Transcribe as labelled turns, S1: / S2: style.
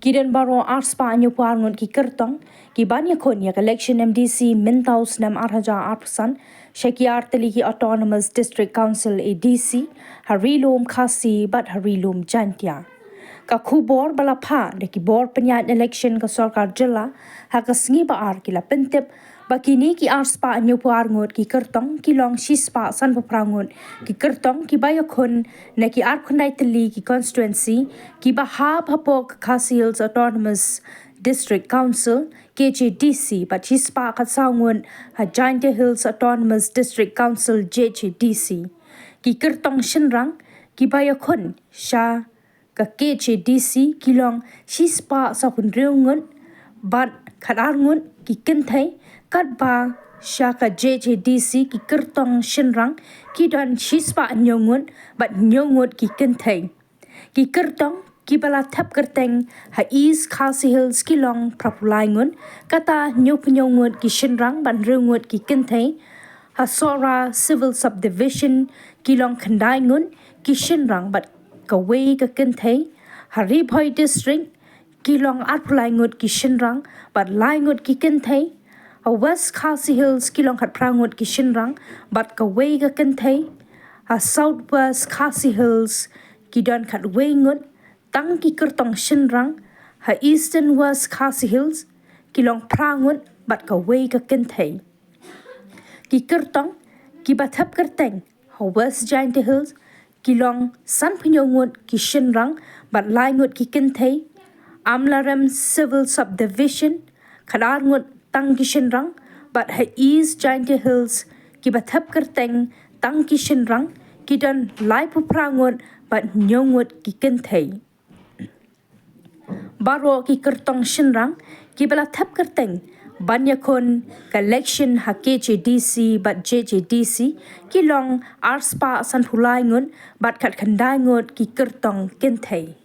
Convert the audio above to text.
S1: Kidan baro arspa anyo puangon ki kyrtong ki banya kon yak election MDC mintaus nam arhaja arpusan shaki arteli ki autonomous district council ADC harilum khasi bat harilum jantia ka khubor balapha de ki bor penyat election ka sarkar jilla ha ka sngi ba ar ki la pentep bakini ki arspa anyo puangon ki kyrtong ki long shispa san prangon ki kyrtong ki bayakon na ki ar khundai teli ki constituency ki ba hapok khasi hills autonomous district council KHADC but shispa ka sangun ha giant hills autonomous district council JHADC ki kyrtong shinrang ki bayakon sha ka KHADC kilong shispa sa kunreungun bat khadarngun ki kinthai kat ba shaka JHADC ki kyrtong shinrang ki dan shispa nyongun bat nyongut ki kinthai ki kyrtong ki bala thap kerteng ha east khasi hills kilong prapulaingun kata nyongut ki shinrang ban reungut ki kinthai ha sora civil subdivision kilong khandaingun ki shinrang bat kawei ka kinthai ha ribhoi district kilong atpulaingut ki shinrang bat laingut ki kinthai a west khasi hills kilong khat prangut ki shinrang bat kawei ka kinthai a southwest khasi hills ki don khat weingut tang ki kyrtong shinrang ha eastern west khasi hills kilong prangut bat kawei ka kinthai ki kyrtong ki bathap kerteng ha west giant hills kilong san pnyongut ki shinrang bat laingut ki kinthai amlaram civil subdivision khadarngut tang ki shinrang bat ha east giant hills ki bathap kerteng tang ki shinrang ki dan lai prangut bat nyongut ki kinthai baro ki kyrtong shinrang ki bala thap kerteng banyakon election ha KHADC bat JHADC kilong arspa san phulaingun bat khat khandaingut ki kyrtong kinthai